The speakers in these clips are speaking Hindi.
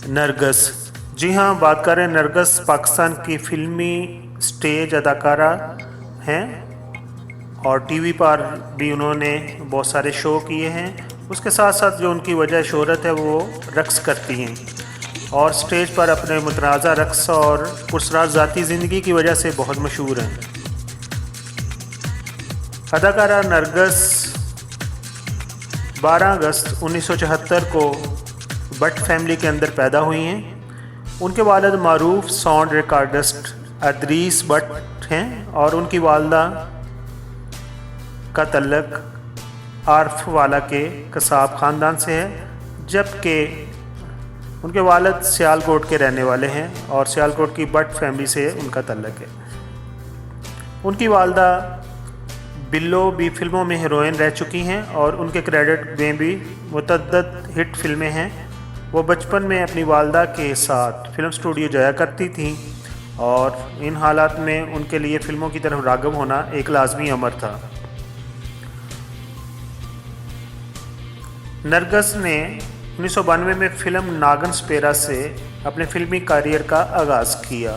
नरगस। जी हाँ, बात करें नरगस पाकिस्तान की फ़िल्मी स्टेज अदाकारा हैं और टीवी पर भी उन्होंने बहुत सारे शो किए हैं। उसके साथ साथ जो उनकी वजह शोहरत है वो रक़्स करती हैं और स्टेज पर अपने मुतनाज़ा रक़्स और पुरस्कार ज़ाती ज़िंदगी की वजह से बहुत मशहूर हैं। अदाकारा नरगस 12 अगस्त 1974 को भट्ट फैमिली के अंदर पैदा हुई हैं। उनके वालिद मारूफ साउंड रिकॉर्डिस्ट अदरीस भट्ट हैं और उनकी वालदा का तल्लक आरफ वाला के कसाब ख़ानदान से है, जबकि उनके वालिद सियालकोट के रहने वाले हैं और सियालकोट की भट्ट फैमिली से उनका तल्लक है। उनकी वालदा बिल्लो भी फिल्मों में हीरोइन रह चुकी हैं और उनके क्रेडिट में भी मुतअद्दिद हिट फिल्में हैं। वो बचपन में अपनी वालदा के साथ फिल्म स्टूडियो जाया करती थीं और इन हालात में उनके लिए फ़िल्मों की तरफ राग़िब होना एक लाज़मी अमर था। नरगस ने 1992 में फ़िल्म नागन स्पेरा से अपने फ़िल्मी करियर का आगाज़ किया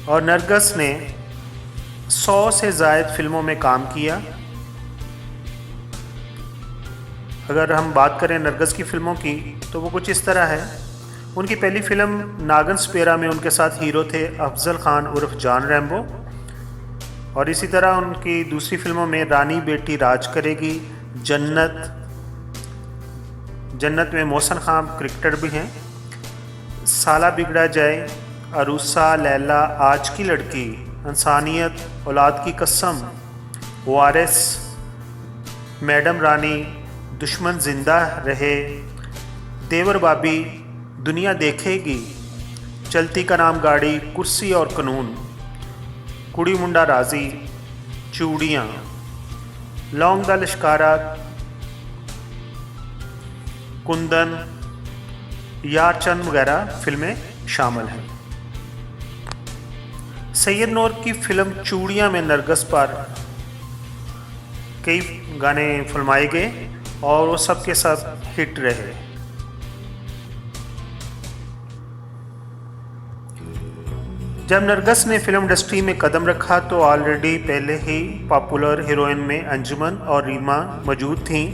और नरगस ने 100 से ज़ायद फ़िल्मों में काम किया। अगर हम बात करें नरगस की फ़िल्मों की तो वो कुछ इस तरह है। उनकी पहली फ़िल्म नागन स्पेरा में उनके साथ हीरो थे अफजल खान उर्फ जान रैम्बो और इसी तरह उनकी दूसरी फ़िल्मों में रानी बेटी राज करेगी, जन्नत में मोहसन खान क्रिकेटर भी हैं, साला बिगड़ा जाए, अरूसा, लैला, आज की लड़की, इंसानियत, औलाद की कसम, वारिस, मैडम रानी, दुश्मन जिंदा रहे, देवर बाबी, दुनिया देखेगी, चलती का नाम गाड़ी, कुर्सी और कानून, कुड़ी मुंडा राजी, चूड़ियाँ, लौंग दा लिश्कारा, कुंदन, यार चंद वगैरह फिल्में शामिल हैं। सैयद नूर की फिल्म चूड़ियाँ में नरगस पर कई गाने फिल्माए गए और वो सब के सब हिट रहे। जब नरगस ने फिल्म इंडस्ट्री में कदम रखा तो ऑलरेडी पहले ही पॉपुलर हीरोइन में अंजुमन और रीमा मौजूद थीं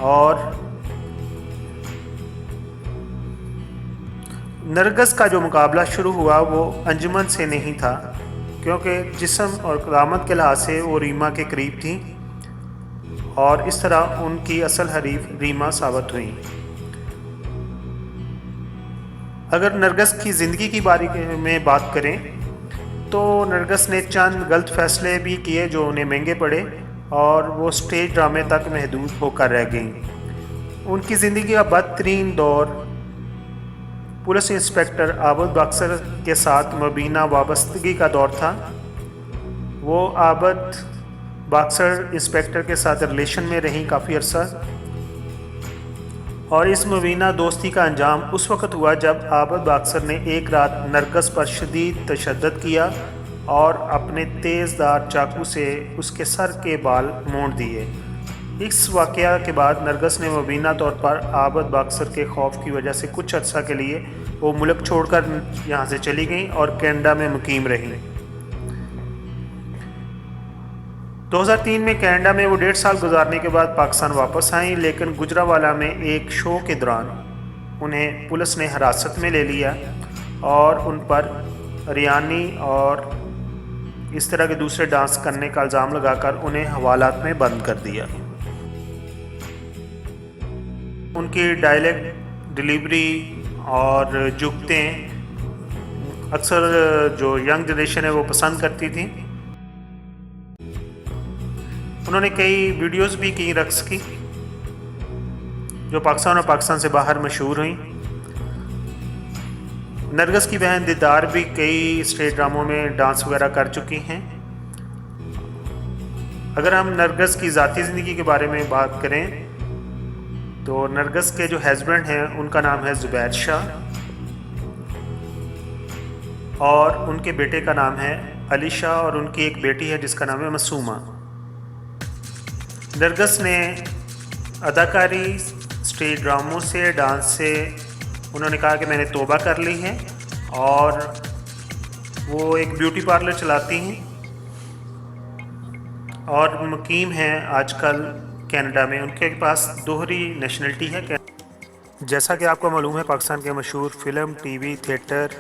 और नरगस का जो मुकाबला शुरू हुआ वो अंजुमन से नहीं था, क्योंकि जिस्म और क़यामत के लिहाज से वो रीमा के करीब थी और इस तरह उनकी असल हरीफ रीमा साबित हुई। अगर नरगस की ज़िंदगी की बारे में बात करें तो नरगस ने चंद गलत फैसले भी किए जो उन्हें महंगे पड़े और वो स्टेज ड्रामे तक महदूद होकर रह गईं। उनकी ज़िंदगी का बदतरीन दौर पुलिस इंस्पेक्टर आबद बक्सर के साथ मुबीना वाबस्तगी का दौर था। वो आबद बक्सर इंस्पेक्टर के साथ रिलेशन में रहीं काफ़ी अरसा और इस मुबीना दोस्ती का अंजाम उस वक़्त हुआ जब आबद बक्सर ने एक रात नरगस पर शदीद तशद्दुद किया और अपने तेज़दार चाकू से उसके सर के बाल मोड़ दिए। इस वाक़या के बाद नरगस ने मुबीना तौर पर आबद बक्सर के खौफ की वजह से कुछ अर्सा के लिए वो मुल्क छोड़कर यहाँ से चली गई और कनाडा में मुकीम रही। 2003 में कनाडा में वो 1.5 साल गुजारने के बाद पाकिस्तान वापस आई, लेकिन गुजरावाला में एक शो के दौरान उन्हें पुलिस ने हिरासत में ले लिया और उन पर रियानी और इस तरह के दूसरे डांस करने का इल्ज़ाम लगाकर उन्हें हवालात में बंद कर दिया। उनकी डायलेक्ट डिलीवरी और जुगतें अक्सर जो यंग जनरेशन है वो पसंद करती थी। उन्होंने कई वीडियोस भी की रक्स की जो पाकिस्तान और पाकिस्तान से बाहर मशहूर हुई। नरगस की बहन दीदार भी कई स्टेज ड्रामों में डांस वगैरह कर चुकी हैं। अगर हम नरगस की ज़ाती ज़िंदगी के बारे में बात करें तो नरगस के जो हस्बैंड हैं उनका नाम है ज़ुबैर शाह और उनके बेटे का नाम है अली शाह और उनकी एक बेटी है जिसका नाम है मासूमा। नरगस ने अदाकारी स्टेज ड्रामों से, डांस से उन्होंने कहा कि मैंने तौबा कर ली है, और वो एक ब्यूटी पार्लर चलाती हैं और मुकीम हैं आजकल कनाडा में। उनके पास दोहरी नेशनलिटी है। जैसा कि आपको मालूम है, पाकिस्तान के मशहूर film, TV, theatre,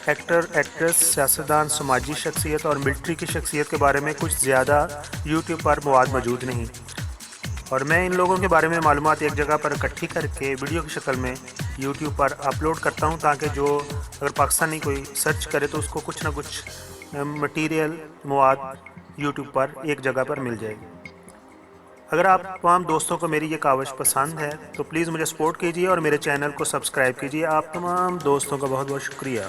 actor, actress, सियासतदान, समाजी शख्सियत और मिलिट्री की शख्सियत के बारे में कुछ ज़्यादा यूट्यूब पर मवाद मौजूद नहीं, और मैं इन लोगों के बारे में मालूमात एक जगह पर इकट्ठी करके वीडियो की शक्ल में यूट्यूब पर अपलोड करता हूं, ताकि जो अगर पाकिस्तानी कोई सर्च करे तो उसको कुछ ना कुछ मटीरियल, मवाद यूट्यूब पर एक जगह पर मिल जाएगी। अगर आप तमाम दोस्तों को मेरी ये काविश पसंद है तो प्लीज़ मुझे सपोर्ट कीजिए और मेरे चैनल को सब्सक्राइब कीजिए। आप तमाम दोस्तों का बहुत बहुत शुक्रिया।